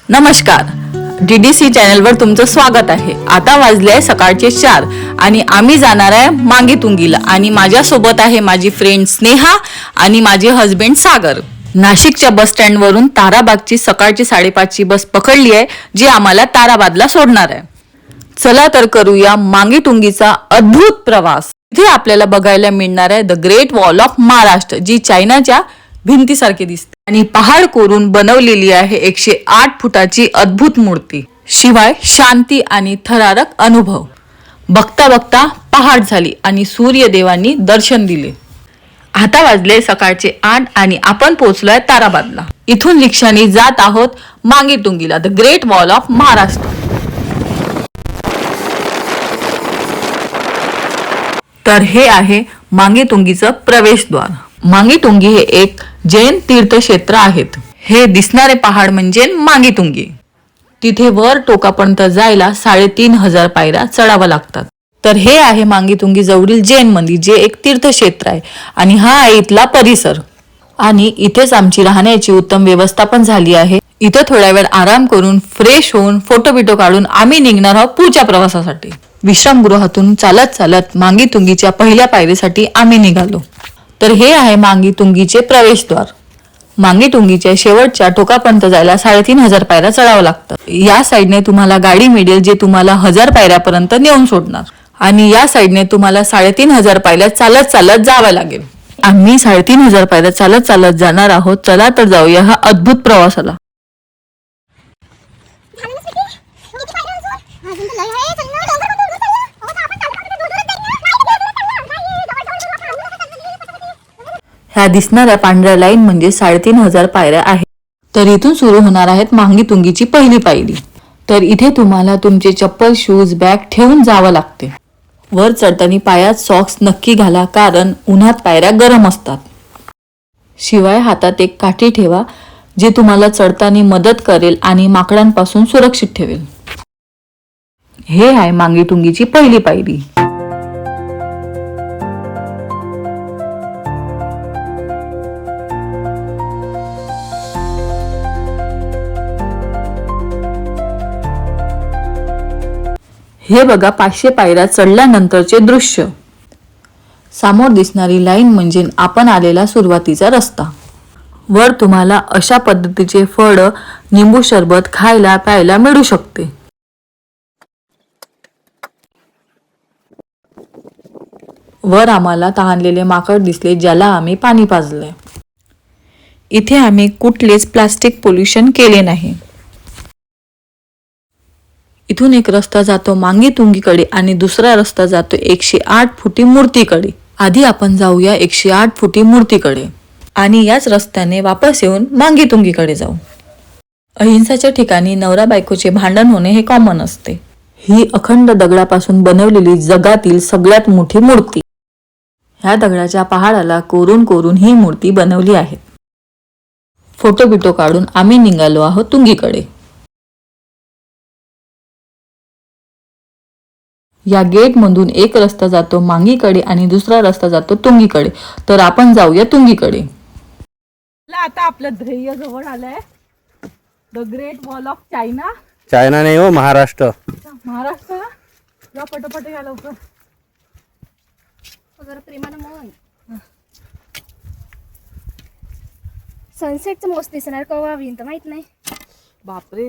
नमस्कार, DDC चॅनलवर तुमचं स्वागत आहे। आता वाजले आहे सकाळचे 4 आणि आम्ही जाणार आहे मांगी तुंगीला आणि माझ्या सोबत आहे माझी फ्रेंड स्नेहा आणि माझे हस्बंड सागर। नाशिकच्या बस स्टँड वरून ताराबागची सकाळची 5:30 ची बस पकडली आहे जी आम्हाला ताराबादला सोडणार आहे। चला तर करूया मांगी तुंगीचा अद्भुत प्रवास। इथे आपल्याला बघायला मिळणार आहे the great wall of Maharashtra, जी चायनाच्या भिंतीसारखी दिसते आणि पहाड कोरून बनवलेली आहे 108 फुटाची अद्भुत मूर्ती। शिवाय शांती आणि थरारक अनुभव। बघता बघता पहाड झाली आणि सूर्यदेवांनी दर्शन दिले। आता वाजले सकाळचे 8 आणि आपण पोहोचलोय ताराबादला। इथून रिक्षाने जात आहोत मांगी तुंगीला, the great wall of Maharashtra. तर हे आहे मांगी तुंगीचं प्रवेशद्वार। मांगी तुंगी हे एक जैन तीर्थक्षेत्र आहेत। हे दिसणारे पहाड म्हणजे मांगी तुंगी। तिथे वर टोकापर्यंत जायला 3500 पायऱ्या चढाव्या लागतात। तर हे आहे मांगी तुंगी जवळील जैन मंदिर, जे एक तीर्थक्षेत्र आहे आणि हा आहे इथला परिसर। आणि इथेच आमची राहण्याची उत्तम व्यवस्था पण झाली आहे। इथे थोड्या वेळ आराम करून फ्रेश होऊन फोटो बिटो काढून आम्ही निघणार आहोत पुढच्या प्रवासासाठी। विश्रामगृहातून चालत चालत मांगी तुंगीच्या पहिल्या पायरीसाठी आम्ही निघालो। तर हे आहे मांगी तुंगीचे प्रवेशद्वार। मांगी तुंगीच्या शेवटच्या टोकापर्यंत जायला 3500 पायऱ्या चढावं लागतं। या साईडने तुम्हाला गाडी मिळेल जे तुम्हाला 1000 पायऱ्यापर्यंत नेऊन सोडणार आणि या साईडने तुम्हाला 3500 पायऱ्या चालत चालत जावं लागेल। आम्ही 3500 पायऱ्या चालत चालत जाणार आहोत। चला तर जाऊया हा अद्भुत प्रवासाला। ह्या दिसणाऱ्या पांढऱ्या लाईन म्हणजे 3500 पायऱ्या आहेत। तर इथून सुरू होणार आहेत मांगी तुंगीची पहिली पायरी। तर इथे तुम्हाला तुमचे चप्पल, शूज, बॅग ठेवून जावं लागते। वर चढताना पायात सॉक्स नक्की घाला, कारण उन्हात पायऱ्या गरम असतात। शिवाय हातात एक काठी ठेवा, जे तुम्हाला चढताना मदत करेल आणि माकडांपासून सुरक्षित ठेवेल। हे आहे मांगी तुंगीची पहिली पायरी। हे बघा 500 पायऱ्या चढल्यानंतरचे दृश्य। समोर दिसणारी लाईन म्हणजे आपण आलेला सुरुवातीचा रस्ता। वर तुम्हाला अशा पद्धतीचे फळ, निंबू सरबत खायला प्यायला मिळू शकते। वर आम्हाला तहानलेले माकड दिसले, ज्याला आम्ही पाणी पाजले। इथे आम्ही कुठलेच प्लास्टिक पोल्युशन केले नाही। इथून एक रस्ता जातो मांगी तुंगीकडे आणि दुसरा रस्ता जातो 108 फुटी मूर्तीकडे। आधी आपण जाऊया 108 फुटी मूर्तीकडे आणि याच रस्त्याने वापस येऊन मांगी तुंगीकडे जाऊ। अहिंसाच्या ठिकाणी नवरा बायकोचे भांडण होणे हे कॉमन असते। ही अखंड दगडापासून बनवलेली जगातील सगळ्यात मोठी मूर्ती। ह्या दगडाच्या पहाडाला कोरून कोरून ही मूर्ती बनवली आहे। फोटो बिटो काढून आम्ही निघालो आहोत तुंगीकडे। या गेट मधून एक रस्ता जातो मांगीकडे आणि दुसरा रस्ता जातो तुंगीकडे। तर आपण जाऊया तुंगीकडे। आता आपलं ध्येय जवळ आलंय, the great wall of China. China नाही हो, महाराष्ट्र। महाराष्ट्र या पटपट या लवकर। जरा प्रेमानं म्हण। सनसेटचं मस्त दिसणार, कवा होईन तर माहित नाही। बापरे,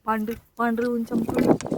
पांढरे पांढरे ऊन चमकले।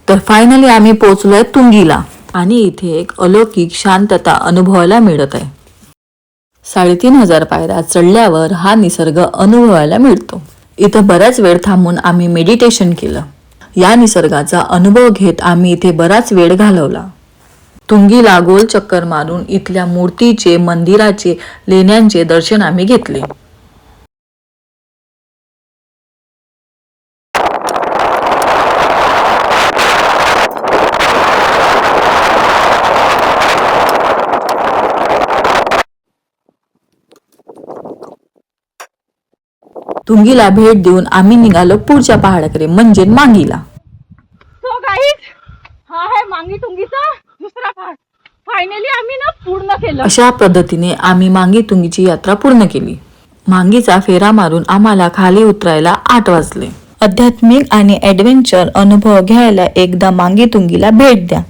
तर फायनली आम्ही पोहोचलोय तुंगीला आणि इथे एक अलौकिक शांतता अनुभवायला मिळत आहे। 3500 पायऱ्या चढल्यावर हा निसर्ग अनुभवायला मिळतो। इथं बराच वेळ थांबून आम्ही मेडिटेशन केलं। या निसर्गाचा अनुभव घेत आम्ही इथे बराच वेळ घालवला। तुंगीला गोल चक्कर मारून इथल्या मूर्तीचे, मंदिराचे, लेण्यांचे दर्शन आम्ही घेतले। तुंगीला भेट देऊन आम्ही निघालो पुढच्या पहाडाकडे म्हणजे मांगीला. सो गाईज, हा आहे मांगी तुंगीचा दुसरा पहाड. फायनली आम्ही ना पूर्ण केलं. अशा पद्धतीने आम्ही मांगी तुंगीची यात्रा पूर्ण केली. मांगीचा फेरा मारून आम्हाला खाली उतरायला 8 वाजले. आध्यात्मिक आणि ॲडव्हेंचर अनुभव घ्यायला एकदा मांगी तुंगीला भेट द्या.